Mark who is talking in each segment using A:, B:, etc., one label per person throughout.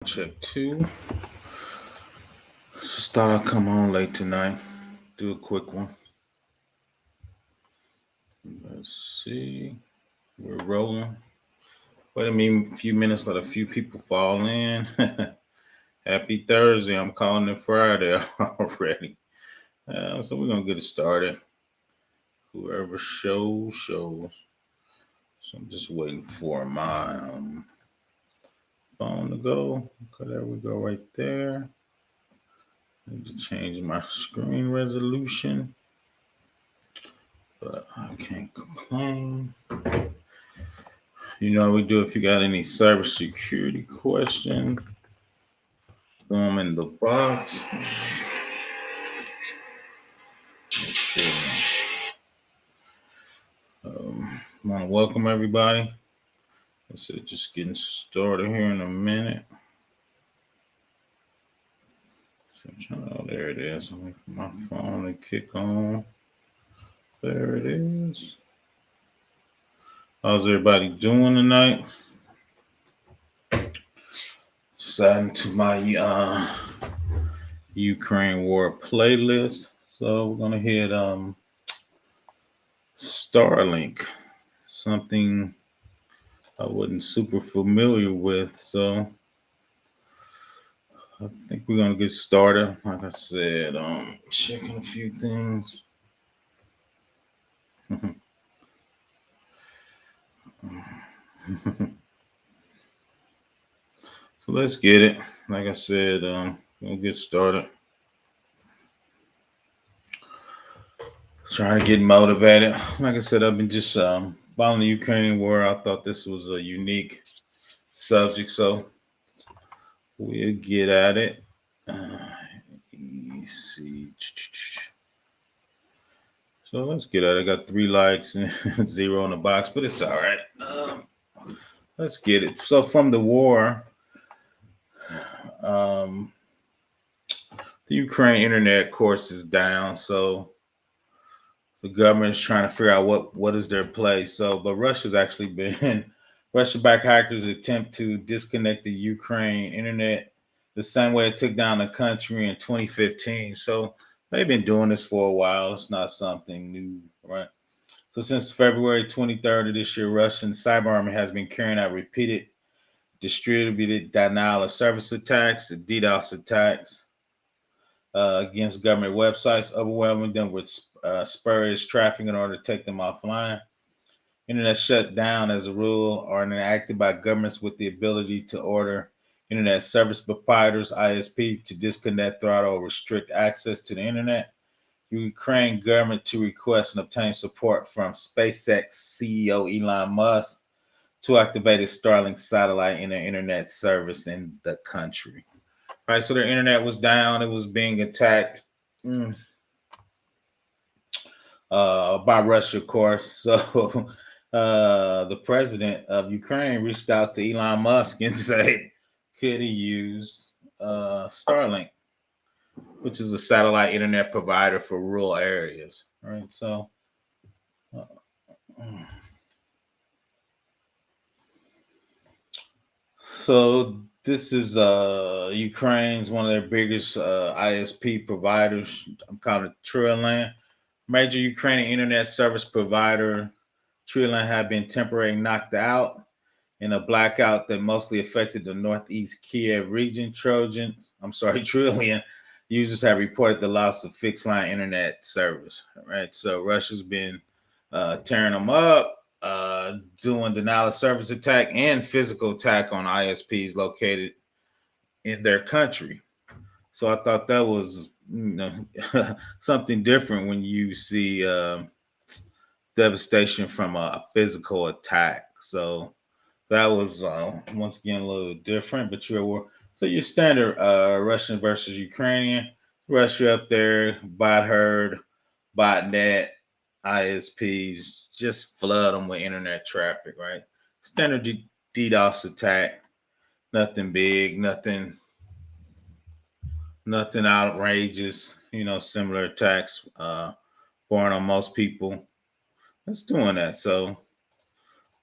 A: Check two. Just thought I'd come on late tonight. Do a quick one. Let's see. We're rolling. Wait a few minutes, let a few people fall in. Happy Thursday. I'm calling it Friday already. So we're going to get it started. Whoever shows. So I'm just waiting for my phone to go. Okay, there we go right there. Need to change my screen resolution, but I can't complain. You know how we do. If you got any cybersecurity questions, throw them in the box. Sure. I want to welcome everybody. This is just getting started here in a minute. Oh, there it is. I'll wait for my phone to kick on. There it is. How's everybody doing tonight? Just adding to my Ukraine war playlist. So we're gonna hit StarLink, something I wasn't super familiar with. So I think we're gonna get started. Like I said, checking a few things. So let's get it. Like I said, we'll get started. Trying to get motivated. Like I said, I've been just following the Ukrainian war. I thought this was a unique subject, so we'll get at it. Let's see. So let's get at it. I got 3 likes and 0 in the box, but it's all right. Let's get it. So from the war, um, the Ukraine internet course is down. So the government is trying to figure out what is their place. So, but Russia's actually been Russia-backed hackers attempt to disconnect the Ukraine internet the same way it took down the country in 2015. So they've been doing this for a while. It's not something new, right? So since February 23rd of this year, Russian cyber army has been carrying out repeated distributed denial of service attacks, DDoS attacks against government websites, overwhelming them with spurious traffic in order to take them offline. Internet shut down, as a rule, are enacted by governments with the ability to order internet service providers (ISP) to disconnect, throttle, or restrict access to the internet. Ukraine government to request and obtain support from SpaceX CEO Elon Musk to activate its StarLink satellite in their internet service in the country. Right, so their internet was down. It was being attacked by Russia, of course. So the president of Ukraine reached out to Elon Musk and said, could he use Starlink, which is a satellite internet provider for rural areas, right? Uh, so this is Ukraine's one of their biggest ISP providers. I'm calling it Trillian. Major Ukrainian internet service provider Trillian had been temporarily knocked out in a blackout that mostly affected the northeast Kyiv region. Trillian users have reported the loss of fixed line internet service. Right, so Russia's been tearing them up, doing denial of service attack and physical attack on ISPs located in their country. So I thought that was something different when you see devastation from a physical attack. So that was once again a little different. But so your standard Russian versus Ukrainian. Russia up there, bot herd, botnet, ISPs, just flood them with internet traffic, right? Standard DDoS attack, nothing big, nothing outrageous, similar attacks born on most people. That's doing that. So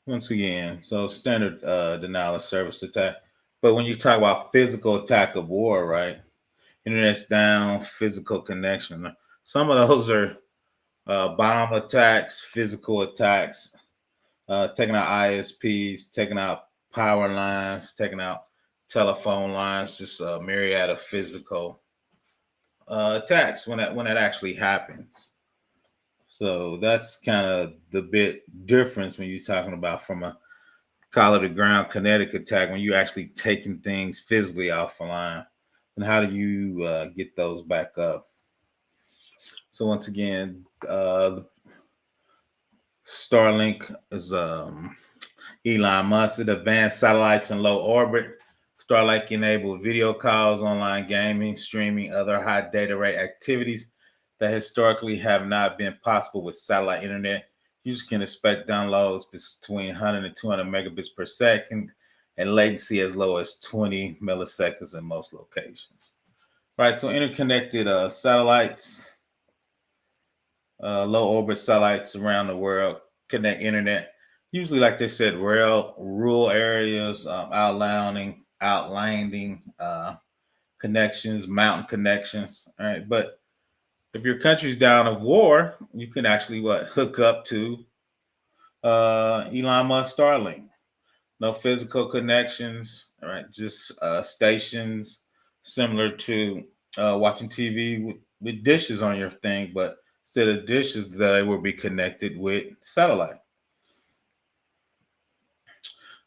A: once again, so standard denial of service attack. But when you talk about physical attack of war, right? Internet's down, physical connection. Some of those are bomb attacks, physical attacks, taking out ISPs, taking out power lines, taking out telephone lines, just a myriad of physical attacks when that actually happens. So that's kind of the bit difference when you're talking about from a call it a ground kinetic attack when you're actually taking things physically off the line. And how do you get those back up? So once again, Starlink is Elon Musk. It advanced satellites in low orbit. Starlink enabled video calls, online gaming, streaming, other high data rate activities that historically have not been possible with satellite internet. Users can expect downloads between 100 and 200 megabits per second and latency as low as 20 milliseconds in most locations. Right, so interconnected satellites, low orbit satellites around the world connect internet. Usually, like they said, rural areas, outlanding connections, mountain connections. All right, but if your country's down of war, you can actually hook up to Elon Musk StarLink. No physical connections, all right? Just stations similar to watching TV with dishes on your thing, but instead of dishes, they will be connected with satellite.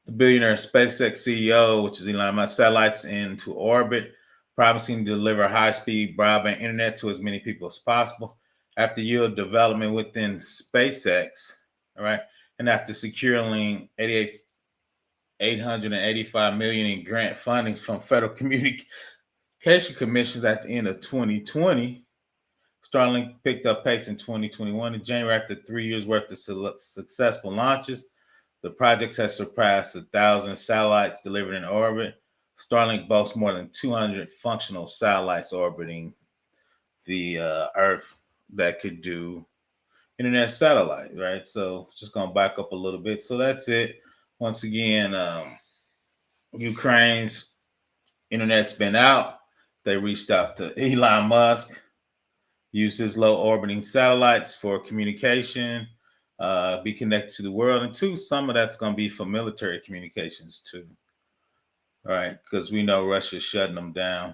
A: The billionaire SpaceX CEO, which is Elon Musk, satellites into orbit, promising to deliver high-speed broadband internet to as many people as possible. After year of development within SpaceX, all right, and after securing 885 million in grant fundings from federal communication commissions at the end of 2020, Starlink picked up pace in 2021. In January, after 3 years worth of successful launches, the project has surpassed 1,000 satellites delivered in orbit. Starlink boasts more than 200 functional satellites orbiting the Earth that could do internet satellite, right? So just going to back up a little bit. So that's it. Once again, Ukraine's internet's been out. They reached out to Elon Musk, used his low orbiting satellites for communication, be connected to the world. And two, some of that's going to be for military communications too. All right, because we know Russia's shutting them down.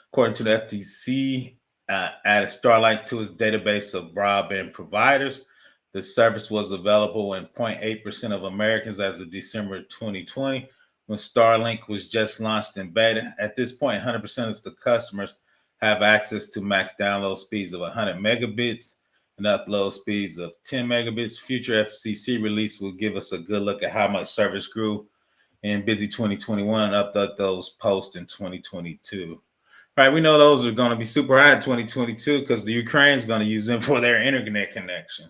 A: According to the FTC, added Starlink to its database of broadband providers. The service was available in 0.8% of Americans as of December 2020, when Starlink was just launched in beta. At this point, 100% of the customers have access to max download speeds of 100 megabits and upload speeds of 10 megabits. Future FCC release will give us a good look at how much service grew in busy 2021 and update those posts in 2022. All right, we know those are going to be super high in 2022 because the Ukraine is going to use them for their internet connection.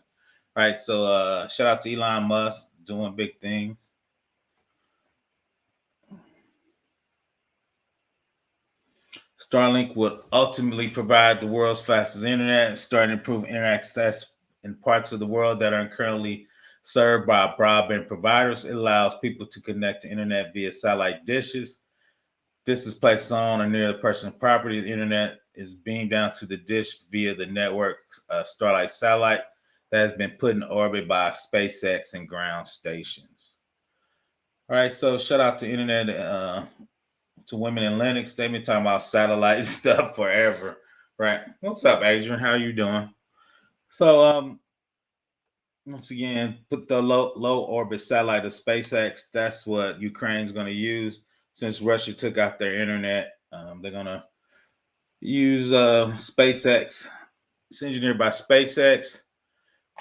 A: All right, so shout out to Elon Musk doing big things. Starlink would ultimately provide the world's fastest internet, starting to improve internet access in parts of the world that are currently served by broadband providers. It allows people to connect to internet via satellite dishes. This is placed on or near the person's property. The internet is beamed down to the dish via the network Starlight satellite that has been put in orbit by SpaceX and ground stations. All right, so shout out to internet to women in Linux. They've been talking about satellite stuff forever, right? What's up, Adrian? How you doing? So once again, put the low orbit satellite of SpaceX. That's what Ukraine's going to use since Russia took out their internet. They're going to use SpaceX. It's engineered by SpaceX.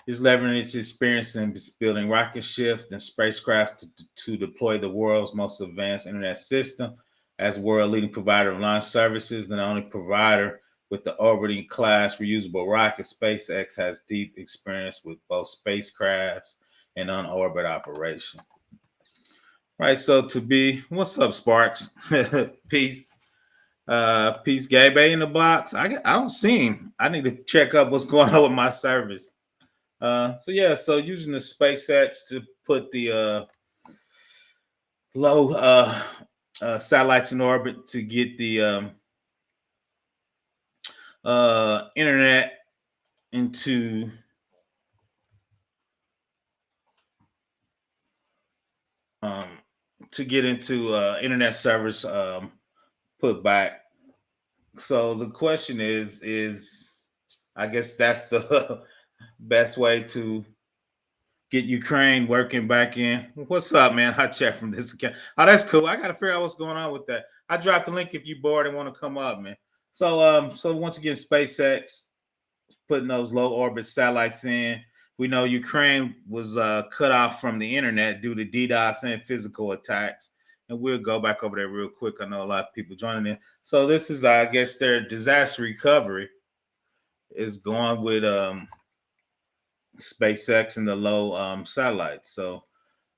A: He's leveraging its experience in building rocket ships and spacecraft to deploy the world's most advanced internet system. As world leading provider of launch services, the only provider with the orbiting class reusable rocket, SpaceX has deep experience with both spacecrafts and on-orbit operation. Right, so what's up, Sparks? Peace. Peace, Gabe in the box. I don't see him. I need to check up what's going on with my service. So using the SpaceX to put the low satellites in orbit to get the internet into um, internet servers put back. So the question is I guess that's the best way to get Ukraine working back in. What's up, man? Hot chat from this account. Oh, that's cool. I gotta figure out what's going on with that. I dropped the link if you bored and want to come up, man. So once again, SpaceX putting those low orbit satellites in. We know Ukraine was cut off from the internet due to DDoS and physical attacks. And we'll go back over there real quick. I know a lot of people joining in. So this is, I guess, their disaster recovery is going with SpaceX and the low satellites. So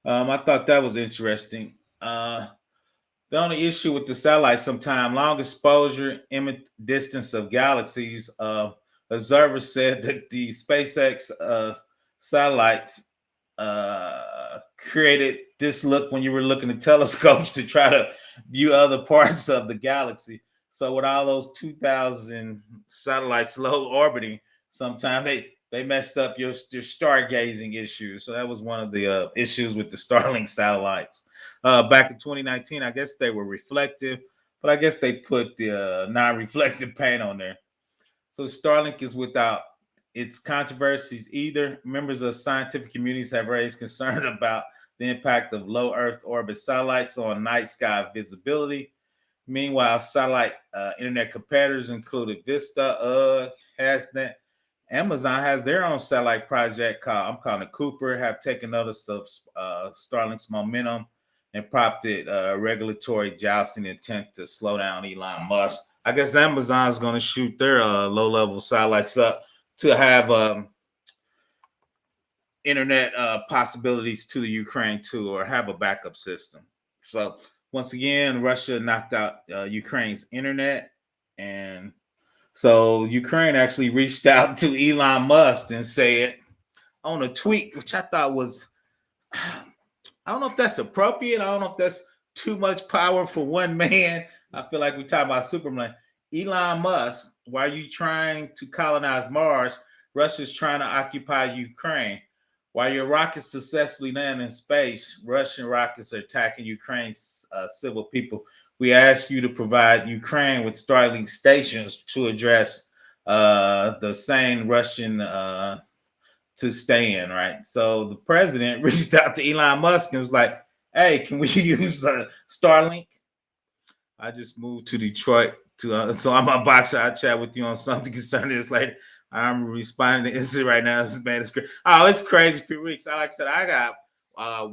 A: I thought that was interesting. The only issue with the satellites, sometimes long exposure, image distance of galaxies. Observers said that the SpaceX satellites created this look when you were looking at telescopes to try to view other parts of the galaxy. So with all those 2,000 satellites low orbiting, sometimes they messed up your stargazing issues. So that was one of the issues with the Starlink satellites. Back in 2019, I guess they were reflective, but I guess they put the non-reflective paint on there. So Starlink is without its controversies either. Members of scientific communities have raised concern about the impact of low Earth orbit satellites on night sky visibility. Meanwhile, satellite internet competitors included Vista, HasNet. Amazon has their own satellite project called, I'm calling it Cooper, have taken notice of Starlink's momentum and prompted regulatory jousting intent to slow down Elon Musk. I guess Amazon's going to shoot their low-level satellites up to have internet possibilities to the Ukraine too, or have a backup system. So once again, Russia knocked out Ukraine's internet, and so Ukraine actually reached out to Elon Musk and said on a tweet, which I thought was, I don't know if that's appropriate. I don't know if that's too much power for one man. I feel like we talk about Superman. Elon Musk, why are you trying to colonize Mars? Russia's trying to occupy Ukraine. While your rockets successfully land in space, Russian rockets are attacking Ukraine's civil people. We ask you to provide Ukraine with Starlink stations to address the sane Russian to stay in, right? So the president reached out to Elon Musk and was like, "Hey, can we use Starlink?" I just moved to Detroit so I'm a boxer. I'll chat with you on something concerning this later. I'm responding to Instagram right now. This man is crazy. Oh, it's crazy. 3 weeks. Like I said, I got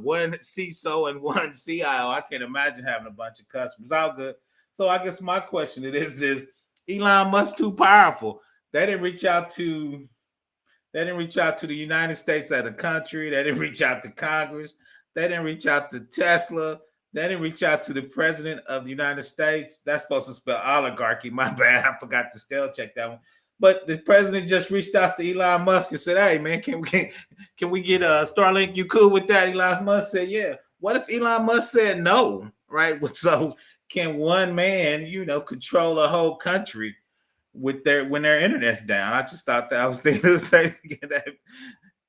A: one CISO and one CIO. I can't imagine having a bunch of customers. All good. So I guess my question is Elon Musk too powerful? They didn't reach out to the United States as a country. They didn't reach out to Congress. They didn't reach out to Tesla. They didn't reach out to the president of the United States. That's supposed to spell oligarchy. My bad. I forgot to spell check that one. But the president just reached out to Elon Musk and said, "Hey, man, can we get Starlink? You cool with that?" Elon Musk said, "Yeah." What if Elon Musk said no? Right? So can one man, control a whole country with when their internet's down? I just thought that I was thinking the same thing, that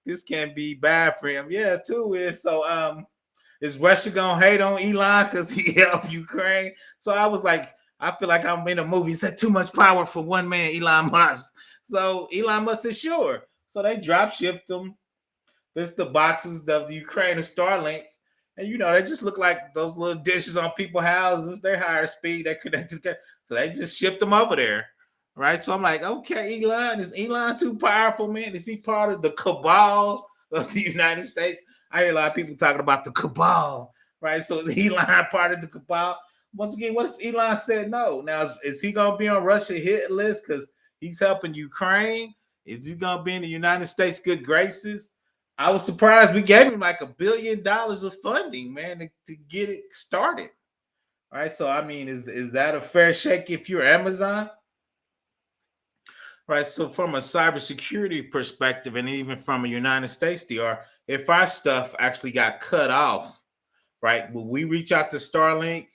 A: this can be bad for him. Yeah, too is. So is Russia gonna hate on Elon because he helped Ukraine? So I was like, I feel like I'm in a movie. He said too much power for one man, Elon Musk. So Elon Musk said sure. So they drop shipped them. This the boxes of the Ukraine and Starlink. And they just look like those little dishes on people's houses. They're higher speed. They connected. So they just shipped them over there. Right. So I'm like, okay, Elon, is Elon too powerful, man? Is he part of the cabal of the United States? I hear a lot of people talking about the cabal, right? So is Elon part of the cabal? Once again, what if Elon said no? Now, is he going to be on Russia hit list because he's helping Ukraine? Is he going to be in the United States good graces? I was surprised we gave him like $1 billion of funding, man, to get it started. All right. So, I mean, is that a fair shake if you're Amazon? Right. So from a cybersecurity perspective, and even from a United States DR, if our stuff actually got cut off right? Will we reach out to Starlink?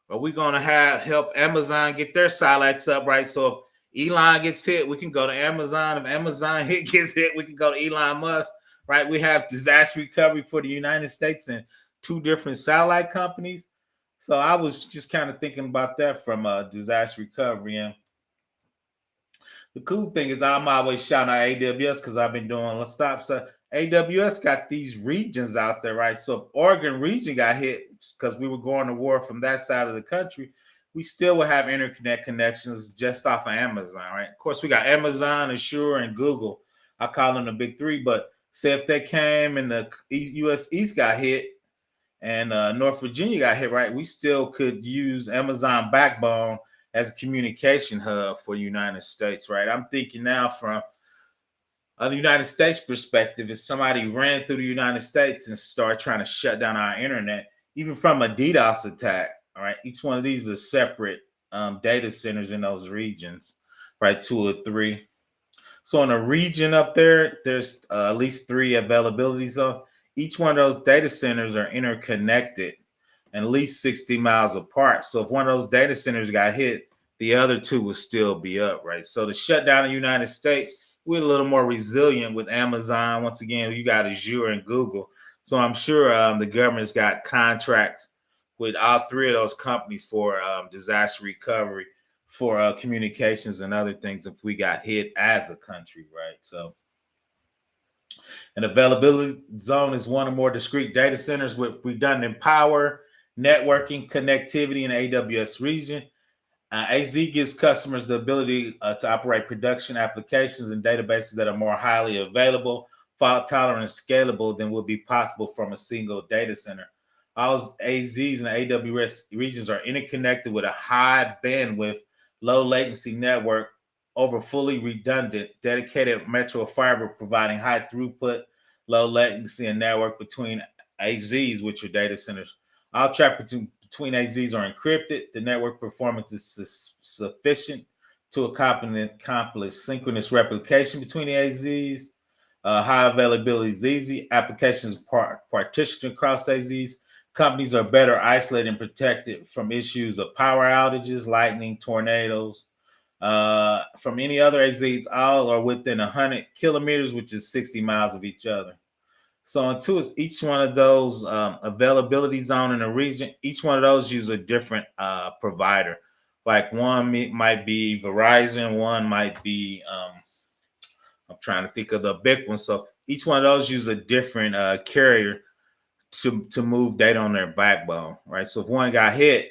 A: Are we going to help Amazon get their satellites up, right? So if Elon gets hit, we can go to Amazon. If Amazon gets hit, we can go to Elon Musk, right? We have disaster recovery for the United States and two different satellite companies. So I was just kind of thinking about that from disaster recovery. And the cool thing is I'm always shouting out AWS because I've been doing let's stop. So AWS got these regions out there, right? So if Oregon region got hit because we were going to war from that side of the country, we still would have internet connections just off of Amazon, right? Of course, we got Amazon, Azure, and Google. I call them the big three. But say if they came and the U.S. East got hit and North Virginia got hit, right? We still could use Amazon backbone as a communication hub for the United States, right? I'm thinking now from the United States perspective, if somebody ran through the United States and started trying to shut down our internet, even from a DDoS attack, all right, each one of these is separate data centers in those regions, right? 2 or 3. So in a region up there, there's at least 3 availability zones. Each one of those data centers are interconnected and at least 60 miles apart. So if one of those data centers got hit, the other 2 will still be up, right? So to shut down the United States, we're a little more resilient with Amazon. Once again, you got Azure and Google. So I'm sure the government's got contracts with all 3 of those companies for disaster recovery, for communications and other things if we got hit as a country, right? So an availability zone is one or more discrete data centers with redundant power, networking, connectivity in the AWS region. AZ gives customers the ability to operate production applications and databases that are more highly available, fault tolerant, and scalable than would be possible from a single data center. All AZs and AWS regions are interconnected with a high bandwidth, low latency network over fully redundant, dedicated metro fiber, providing high throughput, low latency, and network between AZs, which are data centers. All traffic between AZs are encrypted. The network performance is sufficient to accomplish synchronous replication between the AZs. High availability is easy. Applications partitioned across AZs. Companies are better isolated and protected from issues of power outages, lightning, tornadoes. From any other AZs, all are within 100 kilometers, which is 60 miles of each other. So until it's each one of those availability zone in a region, each one of those use a different provider. Like one might be Verizon, one might be I'm trying to think of the big one. So each one of those use a different carrier to move data on their backbone, right? So if one got hit,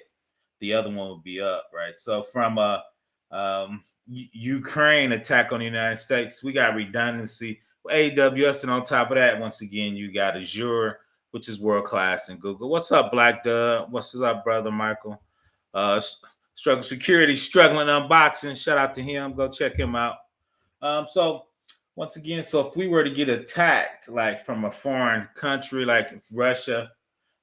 A: the other one would be up, right? So from a Ukraine attack on the United States, we got redundancy. AWS, and on top of that, once again, you got Azure, which is world class, and Google. What's up, Black Dub? What's up, brother Michael? Struggle Security, struggling unboxing. Shout out to him. Go check him out. So once again, so if we were to get attacked, like from a foreign country, like Russia,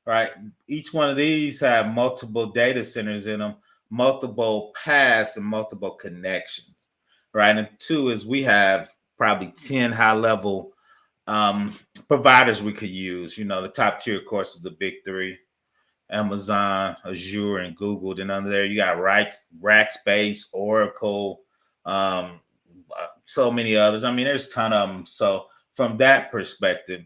A: right? Each one of these have multiple data centers in them, multiple paths, and multiple connections, right? And 2 is we have probably 10 high level providers we could use. You know, the top tier, of course, is the big 3: Amazon, Azure, and Google. Then under there, you got Rackspace, Oracle, so many others. I mean, there's a ton of them. So from that perspective,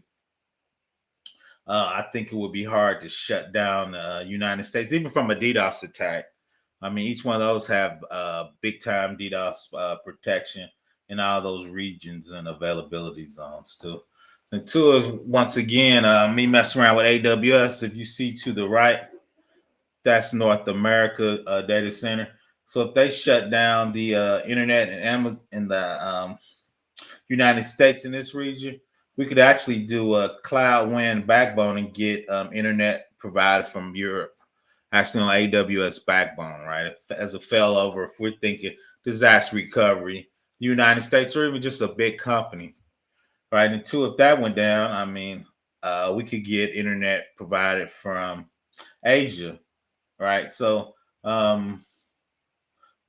A: I think it would be hard to shut down the United States, even from a DDoS attack. I mean, each one of those have big time DDoS protection in all those regions and availability zones too. And 2 is once again me messing around with AWS. If you see to the right, that's North America data center. So if they shut down the internet in the United States in this region, we could actually do a cloud WAN backbone and get internet provided from Europe, actually on AWS backbone, right? As a failover, if we're thinking disaster recovery, the United States, or even just a big company, right? And 2, if that went down, I mean, we could get internet provided from Asia, right? So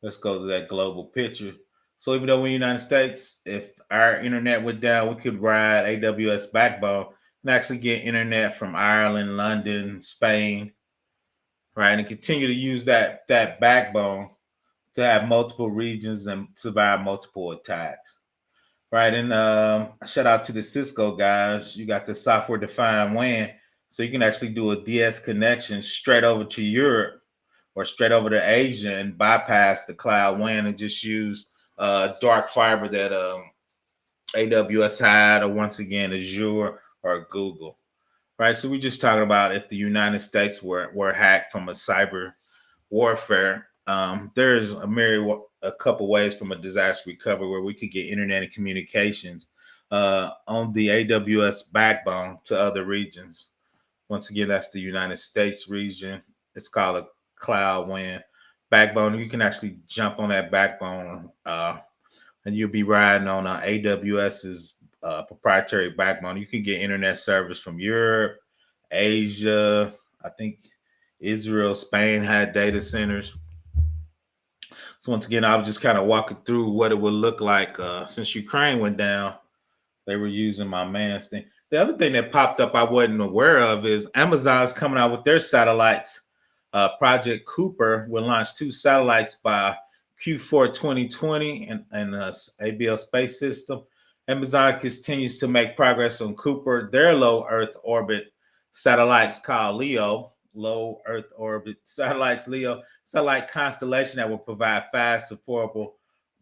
A: let's go to that global picture. So even though we're in the United States, if our internet went down, we could ride AWS backbone and actually get internet from Ireland, London, Spain, right, and continue to use that backbone to have multiple regions and survive multiple attacks. Right. And shout out to the Cisco guys. You got the software defined WAN. So you can actually do a DS connection straight over to Europe or straight over to Asia and bypass the cloud WAN and just use dark fiber that AWS had, or once again, Azure or Google. Right. So we're just talking about if the United States were hacked from a cyber warfare. There's a couple ways from a disaster recovery where we could get internet and communications on the AWS backbone to other regions. Once again, that's the United States region. It's called a cloud WAN backbone. You can actually jump on that backbone, and you'll be riding on AWS's proprietary backbone. You can get internet service from Europe, Asia, I think Israel, Spain had data centers. So once again, I was just kind of walking through what it would look like since Ukraine went down. They were using my man's thing. The other thing that popped up I wasn't aware of is Amazon's coming out with their satellites. Project Cooper will launch 2 satellites by Q4 2020 and ABL space system. Amazon continues to make progress on Cooper, their low Earth orbit satellites called LEO, low Earth orbit satellites, LEO, satellite constellation that will provide fast, affordable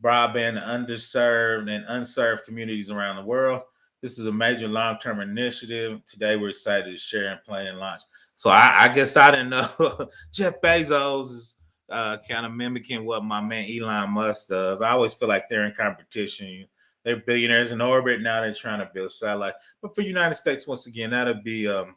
A: broadband to underserved and unserved communities around the world. This is a major long-term initiative. Today, we're excited to share and play and launch. So I guess I didn't know Jeff Bezos is kind of mimicking what my man Elon Musk does. I always feel like they're in competition. They're billionaires in orbit. Now they're trying to build satellites. But for the United States, once again, that'll be good.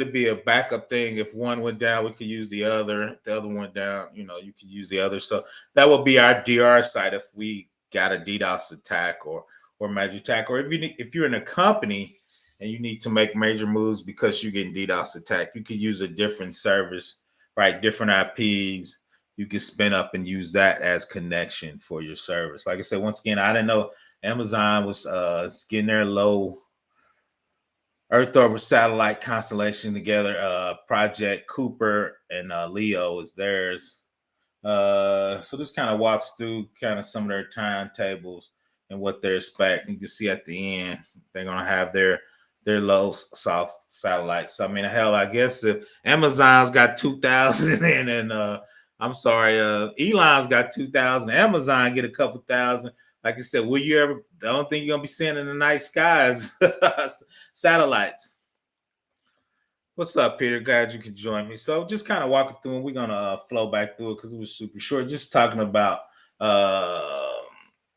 A: It'd be a backup thing. If one went down, we could use the other. If the other went down, you could use the other. So that would be our DR site if we got a DDoS attack or major attack, or if you're in a company and you need to make major moves because you're getting DDoS attacked, you could use a different service, right? Different IPs. You can spin up and use that as connection for your service. Like I said, once again, I didn't know Amazon was getting their low Earth orbit satellite constellation together. Project Cooper and Leo is theirs. So this kind of walks through kind of some of their timetables and what they're expecting. You can see at the end they're gonna have their low soft satellites. So, I mean, hell, I guess if Amazon's got 2,000 and I'm sorry, Elon's got 2,000, Amazon get a couple thousand. Like I said, will you ever? The only thing you're gonna be seeing in the night sky is satellites. What's up, Peter? Glad you could join me. So just kind of walking through, and we're gonna flow back through it because it was super short. Just talking about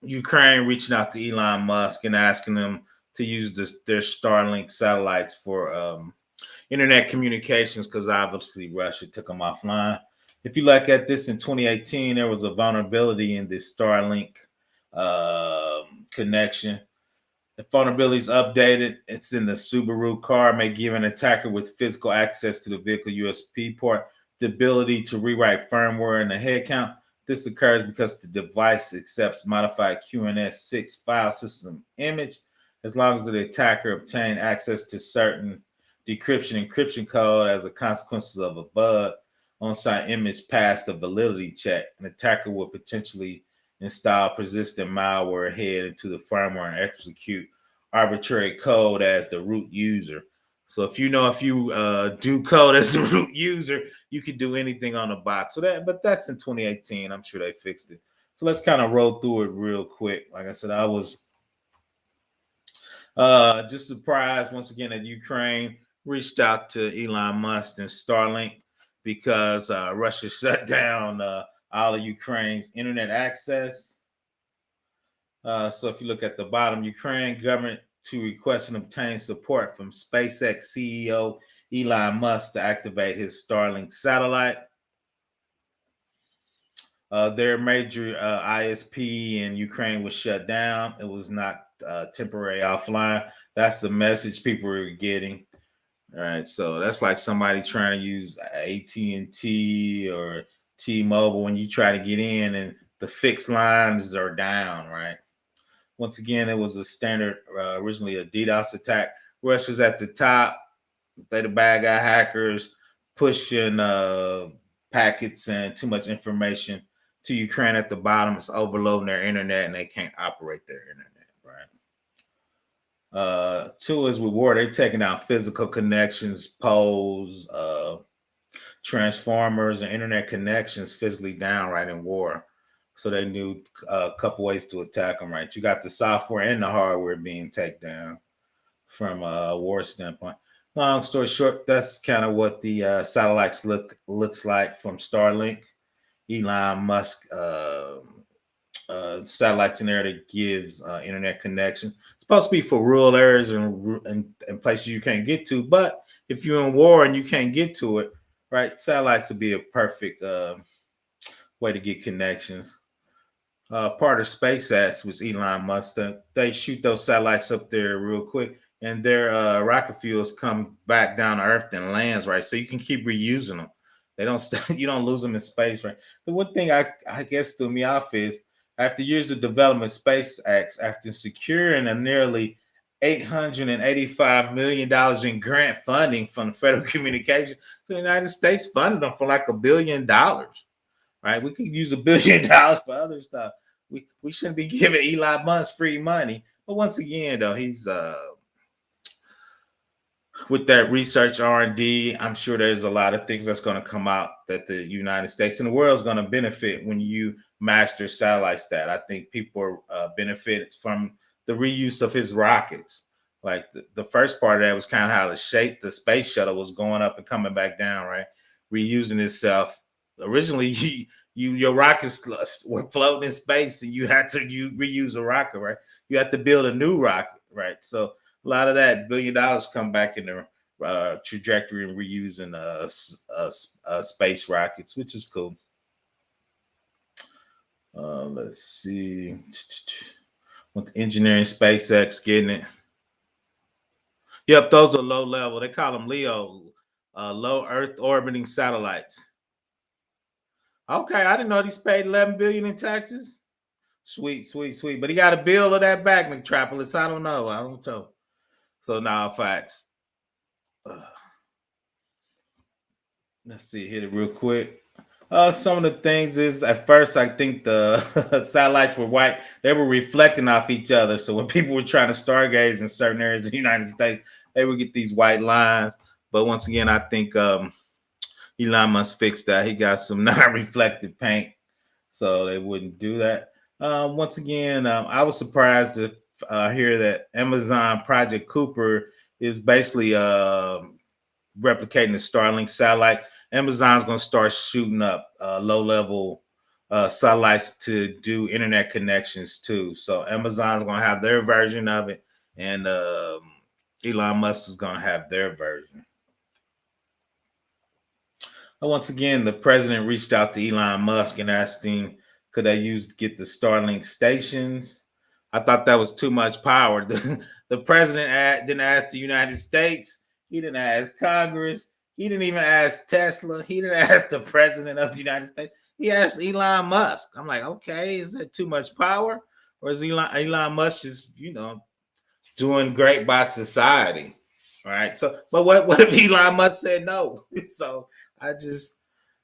A: Ukraine reaching out to Elon Musk and asking them to use their StarLink satellites for internet communications because obviously Russia took them offline. If you look at this in 2018, there was a vulnerability in this StarLink connection. The vulnerability is updated. It's in the Subaru car, may give an attacker with physical access to the vehicle USB port the ability to rewrite firmware in the head count. This occurs because the device accepts modified QNS6 file system image as long as the attacker obtained access to certain decryption encryption code as a consequence of a bug. On-site image passed a validity check. An attacker will potentially install persistent malware head into the firmware and execute arbitrary code as the root user. So if you do code as a root user, you can do anything on the box. But that's in 2018. I'm sure they fixed it. So let's kind of roll through it real quick. Like I said, I was just surprised once again that Ukraine reached out to Elon Musk and StarLink because Russia shut down all of Ukraine's internet access. So if you look at the bottom, Ukraine government to request and obtain support from SpaceX CEO Elon Musk to activate his Starlink satellite. Their major ISP in Ukraine was shut down. It was not temporary offline. That's the message people were getting. All right, so that's like somebody trying to use AT&T or T-Mobile when you try to get in and the fixed lines are down, right? Once again, it was a standard, originally a DDoS attack. Russia's at the top. They the bad guy hackers pushing packets and too much information to Ukraine at the bottom. It's overloading their internet and they can't operate their internet, right? Two is with war, they're taking out physical connections, poles, transformers, and internet connections physically down, right, in war. So they knew a couple ways to attack them, right? You got the software and the hardware being taken down from a war standpoint. Long story short, that's kind of what the satellites looks like from StarLink. Elon Musk satellites in there that gives internet connection. It's supposed to be for rural areas and places you can't get to. But if you're in war and you can't get to it, right, satellites would be a perfect way to get connections. Part of SpaceX was Elon Musk. They shoot those satellites up there real quick, and their rocket fuels come back down to Earth and lands, right? So you can keep reusing them. They don't you don't lose them in space, right? The one thing I guess threw me off is after years of development, SpaceX, after securing a nearly $885 million in grant funding from the Federal Communication, so the United States funded them for like $1 billion. Right? We could use $1 billion for other stuff. We shouldn't be giving Elon Musk free money. But once again, though, he's with that research R&D, I'm sure there's a lot of things that's going to come out that the United States and the world is going to benefit when you master satellites. That I think people benefit from the reuse of his rockets. Like the first part of that was kind of how the shape the space shuttle was going up and coming back down, right? Reusing itself. Originally, your rockets were floating in space, and you reuse a rocket, right? You had to build a new rocket, right? So a lot of that $1 billion come back in the trajectory and reusing space rockets, which is cool. Let's see. With engineering, SpaceX getting it. Yep, those are low level. They call them LEO, low Earth orbiting satellites. Okay, I didn't know he's paid $11 billion in taxes. Sweet. But he got a bill of that back, Metropolis. I don't know. So now facts. Let's see, hit it real quick. Some of the things is at first I think the satellites were white. They were reflecting off each other. So when people were trying to stargaze in certain areas of the United States, they would get these white lines. But once again, I think Elon Musk fixed that. He got some non-reflective paint, so they wouldn't do that. Once again, I was surprised to hear that Amazon Project Cooper is basically replicating the Starlink satellite. Amazon's going to start shooting up low-level satellites to do internet connections too. So Amazon's going to have their version of it, and Elon Musk is going to have their version. Once again, the president reached out to Elon Musk and asked him, could they get the Starlink stations? I thought that was too much power. The president didn't ask the United States. He didn't ask Congress. He didn't even ask Tesla. He didn't ask the president of the United States. He asked Elon Musk. I'm like, okay, is that too much power? Or is Elon Musk just, doing great by society? All right. So, but what if Elon Musk said no? So I just,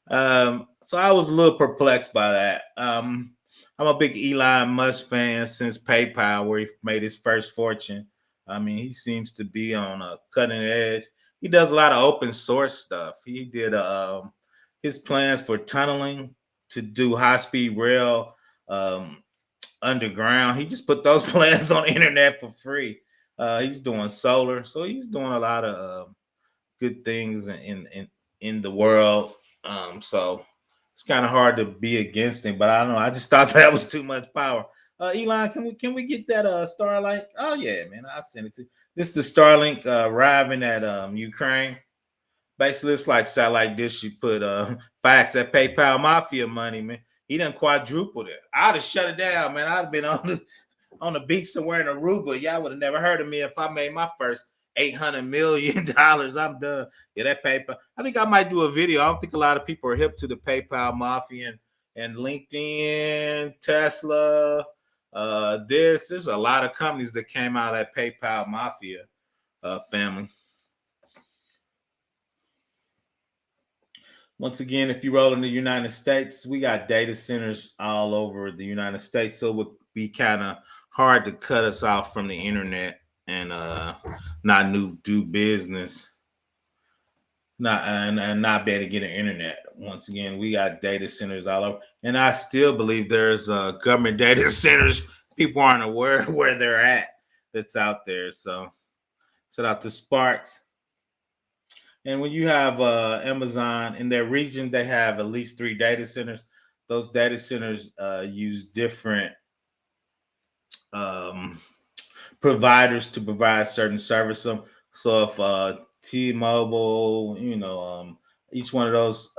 A: so I was a little perplexed by that. I'm a big Elon Musk fan since PayPal, where he made his first fortune. I mean, he seems to be on a cutting edge. He does a lot of open source stuff. He did his plans for tunneling to do high-speed rail underground. He just put those plans on the internet for free. He's doing solar, so he's doing a lot of good things in the world. So it's kind of hard to be against him, but I don't know. I just thought that was too much power. Elon, can we get that Starlink? Oh yeah, man, I'll send it to you. This is the Starlink arriving at Ukraine. Basically, it's like satellite dish. You put facts that PayPal mafia money, man. He done quadrupled it. I'd have shut it down, man. I'd have been on the beach somewhere in Aruba. Y'all would have never heard of me if I made my first $800 million. I'm done. Yeah, that PayPal. I think I might do a video. I don't think a lot of people are hip to the PayPal mafia and LinkedIn, Tesla, There's a lot of companies that came out of that PayPal mafia family. Once again, if you roll in the United States, we got data centers all over the United States, so it would be kind of hard to cut us off from the internet and not do business, and not be able to get an internet. Once again, we got data centers all over, and I still believe there's government data centers. People aren't aware where they're at. That's out there. So shout out to Sparks. And when you have Amazon in their region, they have at least 3 data centers. Those data centers use different providers to provide certain services. So if T-Mobile, each one of those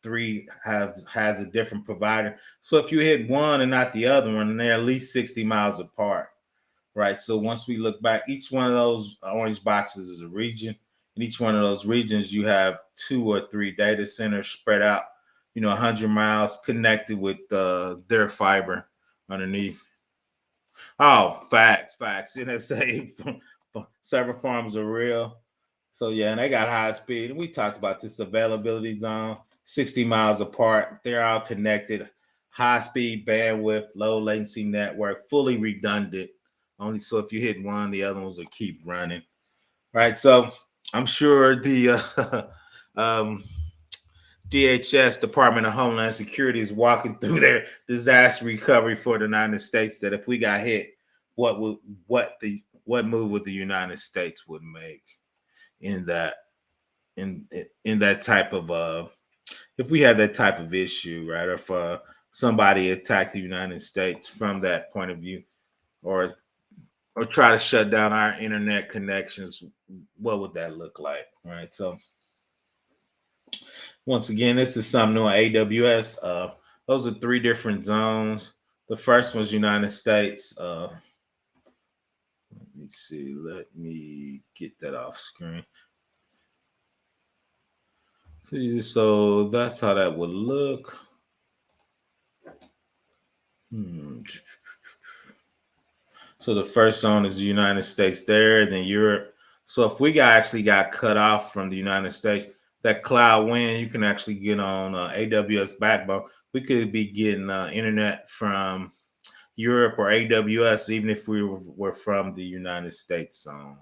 A: 3 has a different provider. So if you hit one and not the other one, and they're at least 60 miles apart, right? So once we look back, each one of those orange boxes is a region. In each one of those regions, you have 2 or 3 data centers spread out, 100 miles connected with their fiber underneath. Oh, facts. NSA server farms are real. So yeah, and they got high speed. And we talked about this availability zone, 60 miles apart. They're all connected, high speed bandwidth, low latency network, fully redundant. Only so if you hit one, the other ones will keep running. Right. So I'm sure the DHS, Department of Homeland Security, is walking through their disaster recovery for the United States. That if we got hit, what move would the United States would make in that type of if we had that type of issue, right? Or if somebody attacked the United States from that point of view, or try to shut down our internet connections, what would that look like, right? So once again, this is something new on AWS. Those are 3 different zones. The first one's United States. Let me see. Let me get that off screen. So that's how that would look. So the first zone is the United States there, then Europe. So if we actually got cut off from the United States, that cloud win, you can actually get on AWS backbone. We could be getting internet from Europe or AWS, even if we were from the United States zone,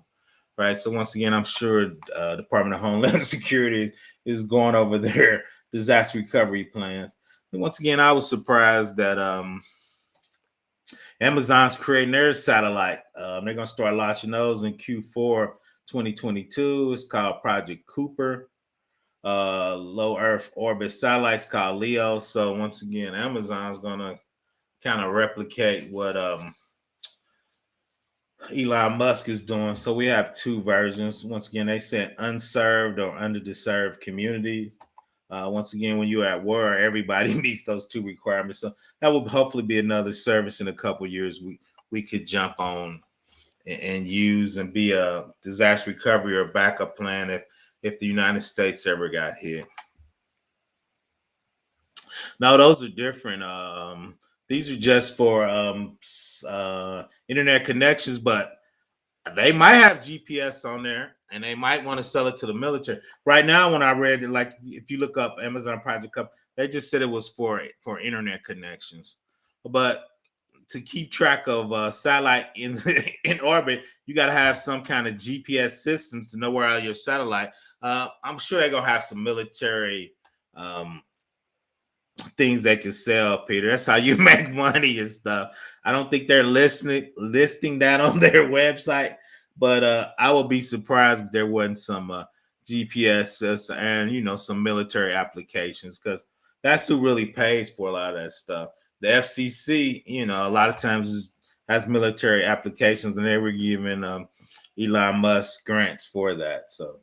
A: right? So once again, I'm sure Department of Homeland Security is going over their disaster recovery plans. And once again, I was surprised that Amazon's creating their satellite. They're going to start launching those in Q4 2022. It's called Project Cooper. Low Earth orbit satellites called Leo. So once again, Amazon's going to kind of replicate what Elon Musk is doing. So we have 2 versions. Once again, they said unserved or underserved communities. Once again, when you're at war, everybody meets those 2 requirements. So that will hopefully be another service in a couple of years we could jump on and use and be a disaster recovery or backup plan if the United States ever got hit. Now, those are different. These are just for internet connections, but they might have GPS on there and they might want to sell it to the military. Right now, when I read it, like if you look up Amazon Project Cup, they just said it was for internet connections. But to keep track of satellite in in orbit, you got to have some kind of GPS systems to know where all your satellite. I'm sure they're gonna have some military things they can sell, Peter. That's how you make money and stuff. I don't think they're listing that on their website, but I would be surprised if there wasn't some GPS and some military applications, because that's who really pays for a lot of that stuff. The FCC, a lot of times has military applications, and they were giving Elon Musk grants for that. So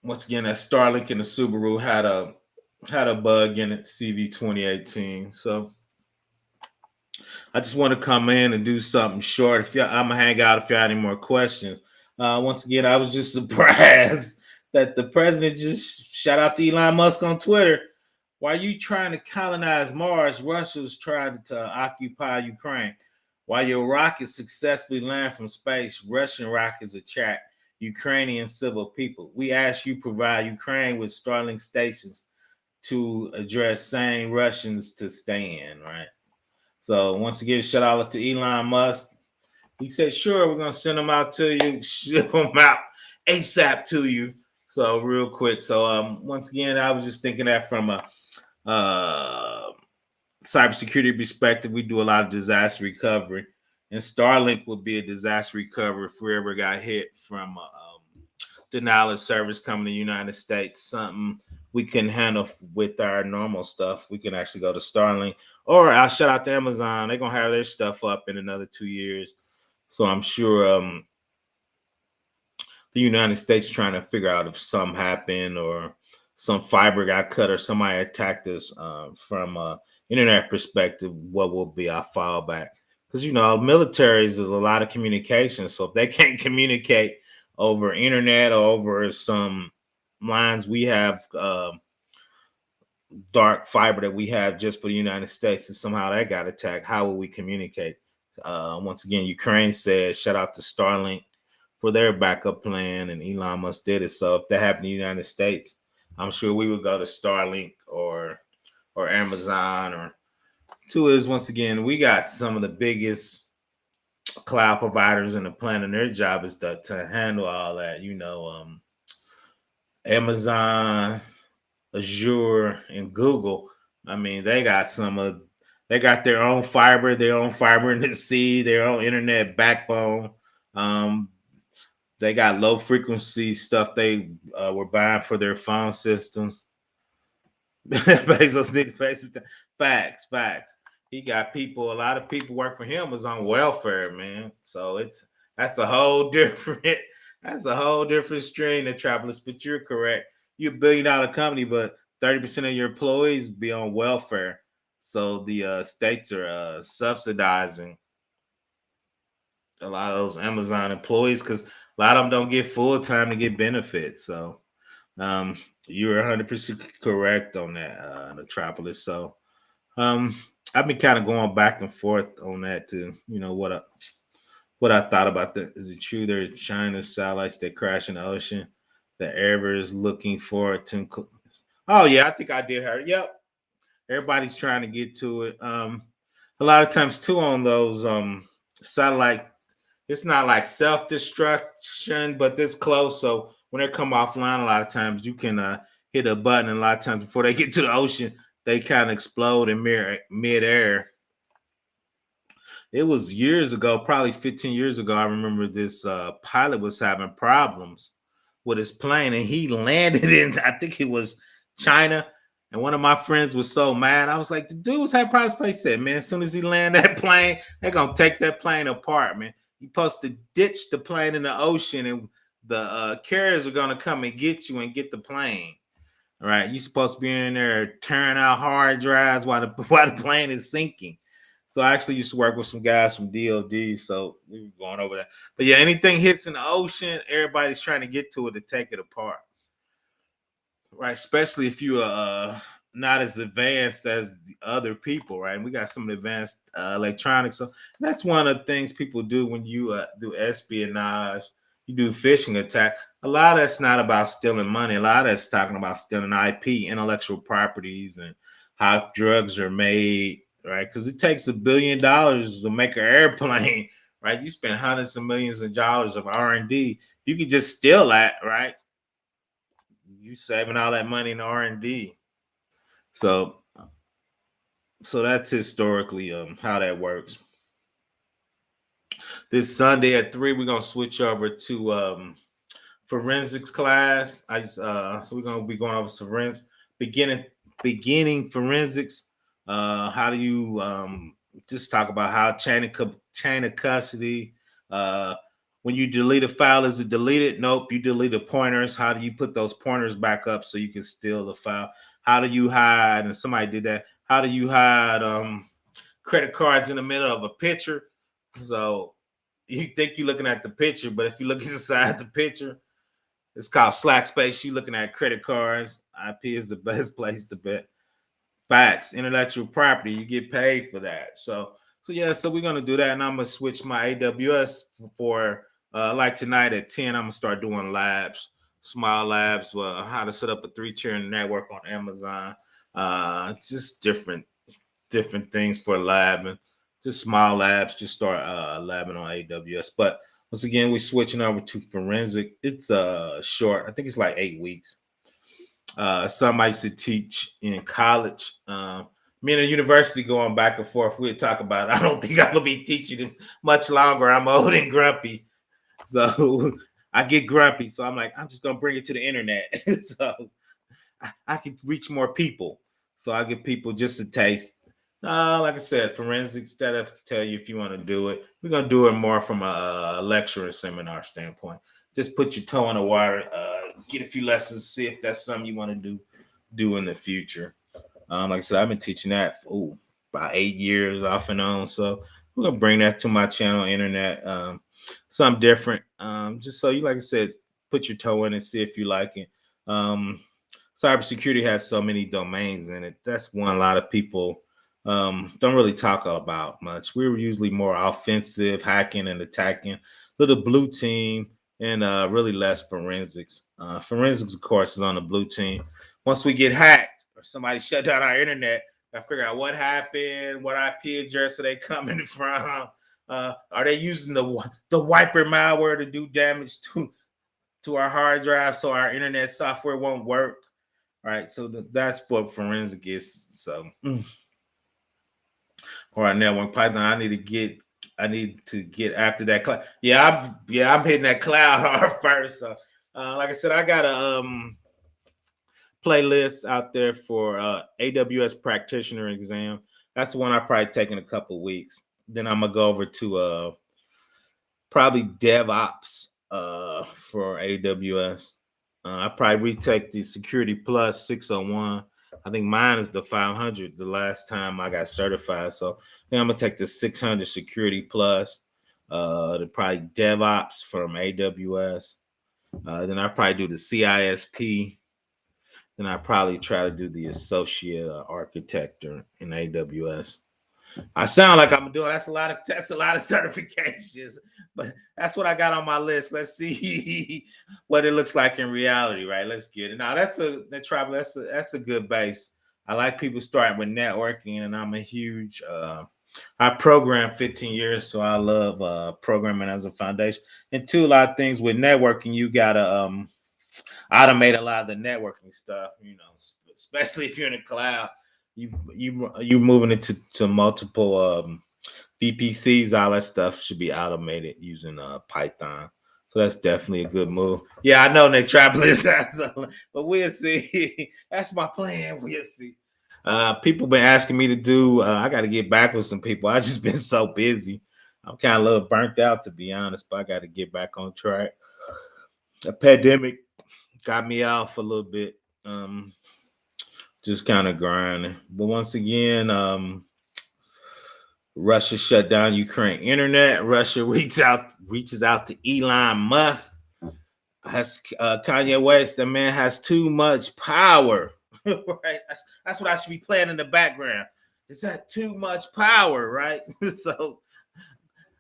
A: once again, that StarLink and the Subaru had a bug in it, CV 2018. So I just want to come in and do something short. I'm gonna hang out if you have any more questions. Once again, I was just surprised that the president just shout out to Elon Musk on Twitter. While you trying to colonize Mars, Russia's trying to occupy Ukraine. While your rockets successfully land from space, Russian rockets attack Ukrainian civil people. We ask you provide Ukraine with StarLink stations to address sane Russians to stand, right? So once again, shout out to Elon Musk. He said, sure, we're gonna send them out to you, ship them out ASAP to you. So real quick. So once again, I was just thinking that from a uh cybersecurity perspective, we do a lot of disaster recovery, and Starlink would be a disaster recovery if we ever got hit from denial of service coming to the United States. Something we can handle with our normal stuff. We can actually go to Starlink, or I'll shout out to Amazon. They're gonna have their stuff up in another 2 years, so I'm sure the United States trying to figure out if something happened or some fiber got cut or somebody attacked us from internet perspective, what will be our fallback? Because militaries is a lot of communication. So if they can't communicate over internet or over some lines we have, dark fiber that we have just for the United States, and somehow that got attacked, how will we communicate? Once again, Ukraine says shout out to Starlink for their backup plan, and Elon Musk did it. So if that happened in the United States, I'm sure we would go to Starlink or Amazon. Or two is, once again, we got some of the biggest cloud providers in the planet, and their job is to handle all that. Amazon, Azure, and Google. I mean, they got their own fiber in the sea, their own internet backbone. They got low frequency stuff they were buying for their phone systems. Bezos need to pay some facts. He got people. A lot of people work for him was on welfare, man. So that's a whole different stream to Travelers. But you're correct. You're a $1 billion company, but 30% of your employees be on welfare. So the states are subsidizing a lot of those Amazon employees because a lot of them don't get full time to get benefits. So you're 100% correct on that, Metropolis. So I've been kind of going back and forth on that to what I thought about that. Is it true there are China satellites that crash in the ocean that ever is looking for to? Oh yeah, I think I did hear. Yep, everybody's trying to get to it. A lot of times too on those satellite, it's not like self-destruction, but this close. So when they come offline, a lot of times you can hit a button, and a lot of times before they get to the ocean, they kind of explode in mid-air. It was years ago, probably 15 years ago. I remember this pilot was having problems with his plane, and he landed in, I think it was China. And one of my friends was so mad. I was like, the dude was having problems. He said, man, as soon as he land that plane, they're going to take that plane apart, man. You're supposed to ditch the plane in the ocean, and the carriers are going to come and get you and get the plane. All right. You're supposed to be in there tearing out hard drives while the plane is sinking. So I actually used to work with some guys from DOD, so we were going over that. But yeah, anything hits in the ocean, everybody's trying to get to it to take it apart, right? Especially if you are not as advanced as the other people, right? And we got some advanced electronics, so that's one of the things people do when you do espionage. You do phishing attack. A lot of that's not about stealing money. A lot of that's talking about stealing IP, intellectual properties, and how drugs are made, right? Because it takes $1 billion to make an airplane, right? You spend hundreds of millions of dollars of R&D. You could just steal that, right? You saving all that money in R&D. So that's historically how that works. This Sunday at 3, we're gonna switch over to forensics class. So we're gonna be going over forensics, beginning forensics. How do you just talk about how chain of custody? When you delete a file, is it deleted? Nope, you delete the pointers. How do you put those pointers back up so you can steal the file? How do you hide? And somebody did that. How do you hide credit cards in the middle of a picture? So you think you're looking at the picture, but if you look inside the picture, it's called slack space. You're looking at credit cards. IP is the best place to bet. Facts, intellectual property. You get paid for that. So yeah. So we're gonna do that, and I'm gonna switch my AWS for like tonight at 10. I'm gonna start doing labs, small labs, how to set up a 3-tier network on Amazon. Just different things for lab and just small labs. Just start labbing on AWS. But once again, we're switching over to forensic. It's short. I think it's like 8 weeks. Some I used to teach in college. Me and the university going back and forth. We'll talk about it. I don't think I'm gonna be teaching them much longer. I'm old and grumpy, so I get grumpy. So I'm like, I'm just gonna bring it to the internet, so I can reach more people. So I give people just a taste. Like I said, forensics. That has to tell you if you want to do it. We're gonna do it more from a lecture and seminar standpoint. Just put your toe in the water, get a few lessons, see if that's something you want to do in the future. Like I said, I've been teaching that for about 8 years off and on. So we're gonna bring that to my channel, internet. Something different. Just so you, like I said, put your toe in and see if you like it. Cybersecurity has so many domains in it. That's one a lot of people don't really talk about much. We're usually more offensive, hacking and attacking. Little blue team and really less forensics. Forensics, of course, is on the blue team. Once we get hacked or somebody shut down our internet, I figure out what happened, what IP address are they coming from? Are they using the wiper malware to do damage to our hard drive so our internet software won't work? Right, so that's what forensic is. So, all right, network Python. I need to get after that cloud. I'm hitting that cloud hard first. So, like I said, I got a playlist out there for AWS practitioner exam. That's the one I probably take in a couple weeks. Then I'm gonna go over to probably DevOps for AWS. I probably retake the Security Plus 601. I think mine is the 500 the last time I got certified. So then I'm gonna take the 600 Security Plus, the probably DevOps from AWS. Then I probably do the CISP. Then I probably try to do the Associate Architect in AWS. I sound like I'm doing that's a lot of certifications, but that's what I got on my list. Let's see what it looks like in reality, right? Let's get it. Now that's a good base. I like people starting with networking, and I'm a huge I programmed 15 years, so I love programming as a foundation. And two, a lot of things with networking, you gotta automate a lot of the networking stuff, especially if you're in the cloud. You moving it to multiple VPCs, all that stuff should be automated using Python. So that's definitely a good move. Yeah, I know Nectropolis has but we'll see. That's my plan. We'll see. People been asking me to do. I got to get back with some people. I just been so busy. I'm kind of a little burnt out, to be honest, but I got to get back on track. The pandemic got me off a little bit. Just kind of grinding. But once again, Russia shut down Ukraine internet. Russia reaches out to Elon Musk. Has Kanye West? The man has too much power. Right? That's what I should be playing in the background. Is that too much power? Right? So,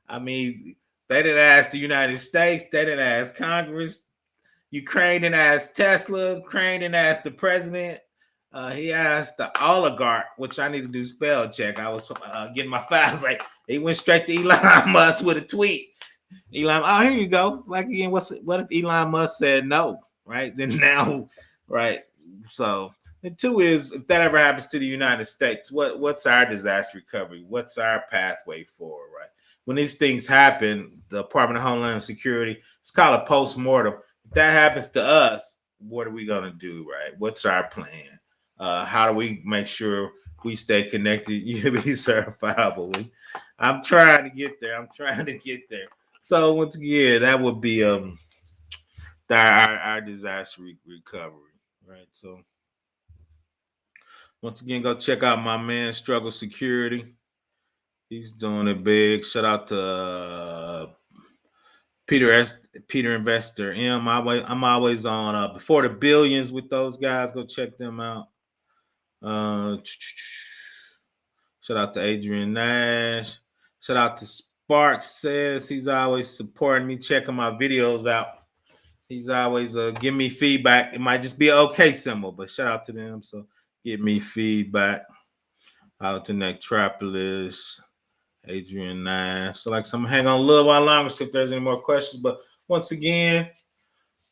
A: I mean, they didn't ask the United States. They didn't ask Congress. Ukraine didn't ask Tesla. Ukraine didn't ask the president. He asked the oligarch, which I need to do spell check. I was getting my files like he went straight to Elon Musk with a tweet. Elon, oh, here you go. Like again, what if Elon Musk said no? Right then now, right. So and two is if that ever happens to the United States, what's our disaster recovery? What's our pathway forward? Right. When these things happen, the Department of Homeland Security, it's called a post-mortem. If that happens to us, what are we gonna do? Right. What's our plan? How do we make sure we stay connected? You be certifiable. I'm trying to get there. So once again, that would be our disaster recovery, right? So once again, go check out my man Struggle Security. He's doing it big. Shout out to Peter Investor M. I'm always on Before the Billions with those guys. Go check them out. Shout out to Adrian Nash. Shout out to Sparks says he's always supporting me, checking my videos out. He's always giving me feedback. It might just be an okay symbol, but shout out to them. So give me feedback. Out to Nectropolis, Adrian Nash. So like some hang on a little while longer, see if there's any more questions. But once again,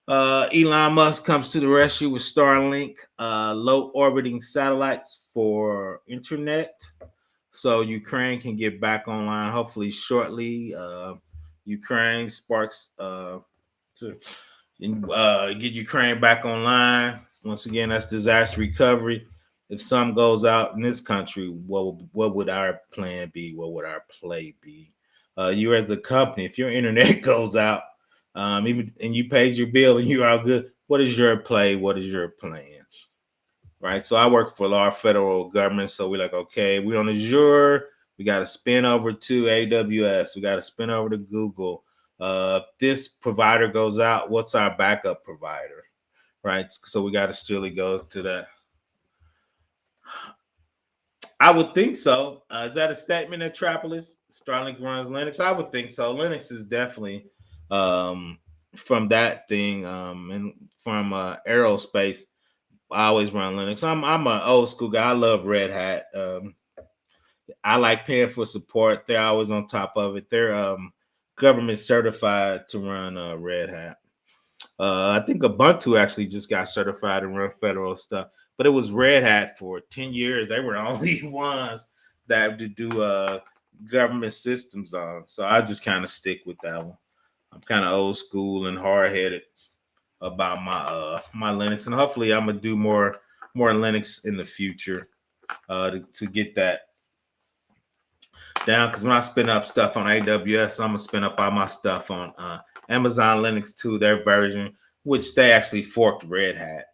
A: Elon Musk comes to the rescue with StarLink, low orbiting satellites for internet. So Ukraine can get back online hopefully shortly. Ukraine sparks to get Ukraine back online. Once again, that's disaster recovery. If some goes out in this country, what would our plan be? What would our play be? You as a company, if your internet goes out, even and you paid your bill and you're all good, what is your play? What is your plan? Right. So I work for our federal government. So we're like, okay, we're on Azure. We got to spin over to AWS. We got to spin over to Google. If this provider goes out, what's our backup provider? Right. So we got to still go to that. I would think so. Is that a statement, Metropolis? Starlink runs Linux? I would think so. Linux is definitely from that thing and from aerospace. I always run Linux. I'm an old school guy. I love Red Hat. I like paying for support. They're always on top of it. They're government certified to run Red Hat. I think Ubuntu actually just got certified to run federal stuff, but it was Red Hat for 10 years. They were the only ones that to do government systems on. So I just kind of stick with that one. I'm kind of old school and hard headed about my Linux, and hopefully I'm gonna do more Linux in the future to get that down. Because when I spin up stuff on AWS, I'm gonna spin up all my stuff on Amazon Linux too, their version, which they actually forked Red Hat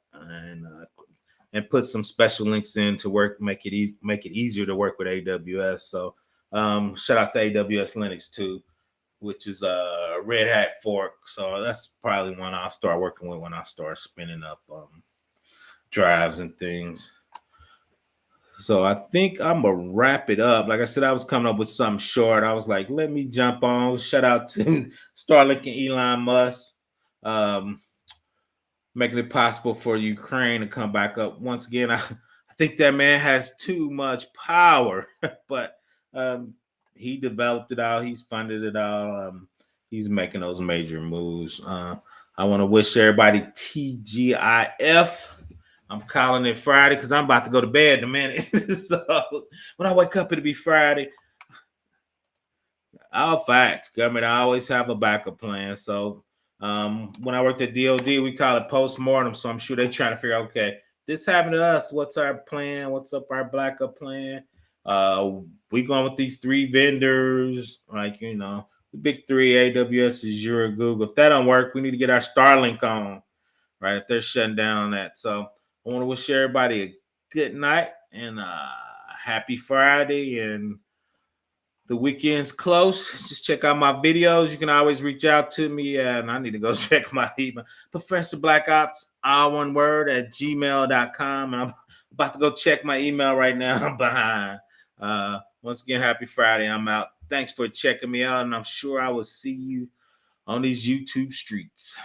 A: and put some special links in to work, make it easier to work with AWS. So shout out to AWS Linux too, which is a Red Hat fork. So that's probably one I'll start working with when I start spinning up drives and things. So I think I'm gonna wrap it up. Like I said, I was coming up with something short. I was like, let me jump on. Shout out to Starlink and Elon Musk, making it possible for Ukraine to come back up. Once again, I think that man has too much power, but he developed it all. He's funded it all. He's making those major moves. I want to wish everybody TGIF. I'm calling it Friday because I'm about to go to bed in a minute. So when I wake up, it'll be Friday. All facts. Government, I always have a backup plan. So when I worked at DOD, we call it post-mortem. So I'm sure they're trying to figure out, okay, this happened to us. What's our plan? What's up our backup plan? We going with these three vendors, like, the big three, AWS, Azure, Google. If that don't work, we need to get our Starlink on, right? If they're shutting down that. So I want to wish everybody a good night and happy Friday. And the weekend's close. Just check out my videos. You can always reach out to me. And I need to go check my email. Professor Black Ops, all one word, at gmail.com. And I'm about to go check my email right now. I'm behind. Once again, happy Friday. I'm out. Thanks for checking me out. And I'm sure I will see you on these YouTube streets.